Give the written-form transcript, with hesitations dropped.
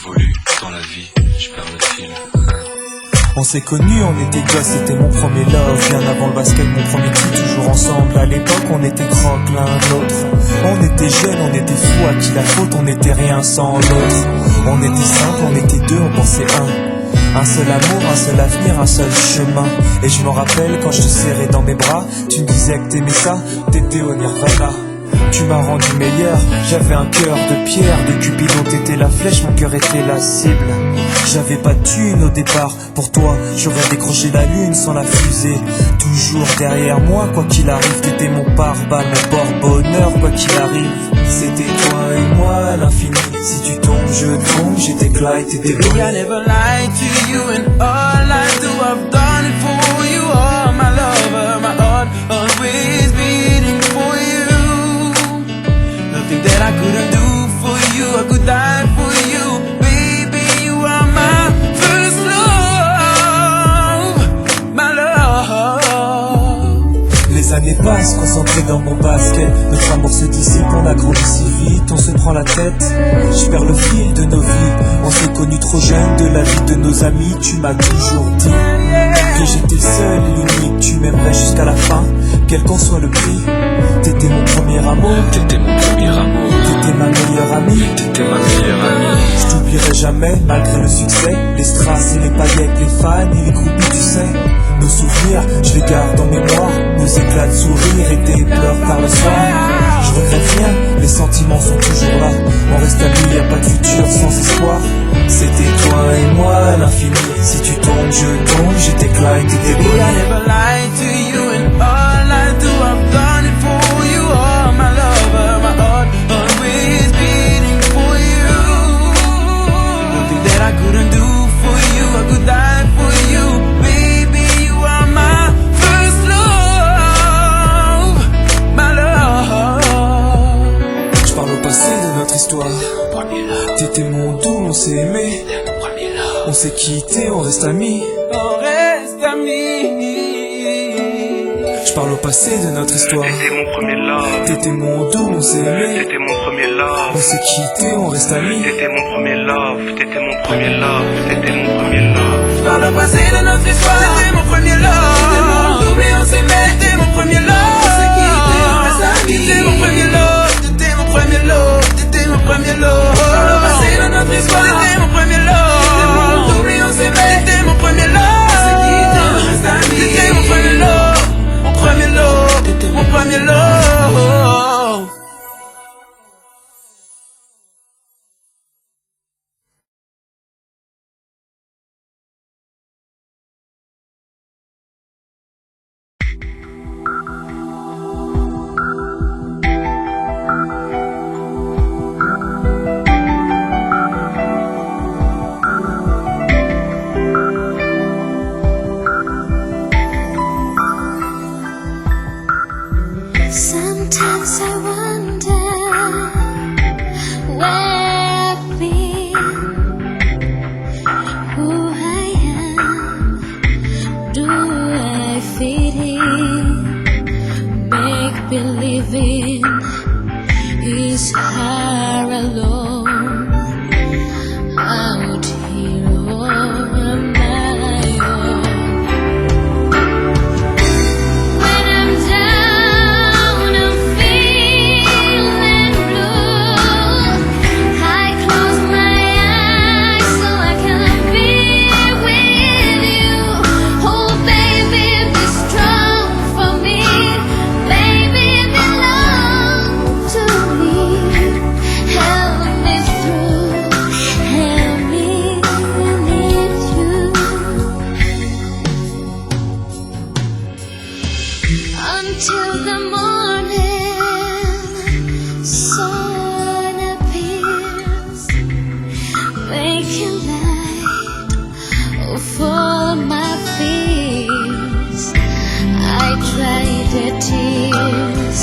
évolue dans la vie, je perds le fil. On s'est connus, on était gosses, c'était mon premier love. Bien avant le basket, mon premier kill, toujours ensemble. À l'époque, on était croque l'un l'autre. On était jeunes, on était fous, à qui la faute, on n'était rien sans l'autre. On était simple, on était deux, on pensait un seul amour, un seul avenir, un seul chemin. Et je me rappelle quand je te serrais dans mes bras, tu me disais que t'aimais ça, t'étais au Nirvana. Tu m'as rendu meilleur, j'avais un cœur de pierre. De Cupidon t'étais la flèche, mon cœur était la cible. J'avais pas de thune au départ, pour toi j'aurais décroché la lune sans la fusée. Toujours derrière moi, quoi qu'il arrive, t'étais mon pare-balles, mon porte-bonheur, quoi qu'il arrive. C'était toi et moi à l'infini, si tu tombes je tombe, j'étais Clyde, t'étais Baby, I never lied to you, and all I do, I've done it for you. Oh, my lover, my heart always beating for you. Nothing that I couldn't do for you, I could die for you. Baby, you are my first love, my love. Les années passent, concentrées dans mon basket. Notre amour se dissipe, on a grandi si vite, on se prend la tête. Je perds le fil de nos vies, on s'est connus trop jeunes. De la vie de nos amis, tu m'as toujours dit que j'étais seul et l'unique, tu m'aimerais jusqu'à la fin, quel qu'en soit le prix. T'étais mon premier amour, T'étais mon premier amour, t'étais ma meilleure amie. t'étais ma meilleure amie. Je t'oublierai jamais, malgré le succès. Les strass et les paillettes, les fans et les groupies, tu sais. Nos souvenirs, je les garde en mémoire. Nos éclats de sourire et tes pleurs par le soir. Je regrette rien, les sentiments sont toujours là. On reste amis, y'a pas de futur sans espoir. C'était toi et moi à l'infini, si tu tombes je tombe. J'étais Clyde, t'étais Baby, I Bonnie. never lied to you, and all I do, I've done it for you. Oh, my lover, my heart always beating for you. Nothing that I couldn't do for you, I could die for you. Baby, you are my first love, my love. Je parle au passé de notre histoire. T'étais mon doux, on s'est aimé. On s'est quitté, on reste amis. On reste amis. Je parle au passé de notre histoire. T'étais mon premier love, T'étais mon doux, on s'est aimé. t'étais mon premier love. On s'est quitté, on reste amis. T'étais mon premier love, t'étais mon premier love, t'étais mon premier love. Par le passé de notre histoire, t'étais mon premier love. T'étais mon double et on s'aimait, t'étais mon premier love. On s'est quitté, on reste amis. T'étais mon premier love, t'étais mon premier love, t'étais mon premier love. Par le passé de notre histoire, t'étais mon premier love. T'étais mon double et on s'aimait, t'étais mon premier love. On s'est quitté, on reste amis. T'étais mon premier love, mon premier love, t'étais mon premier love. Sometimes I wonder where I've been, who I am, do I fit in? Make believing is hard alone, out here on my own. When I'm down, I'm feeling blue. I close my eyes so I can be with you. Oh baby, be strong for me. Baby, belong to me. Help me through, help me, I need you. Until the morning sun appears, making light for my fears. I dry the tears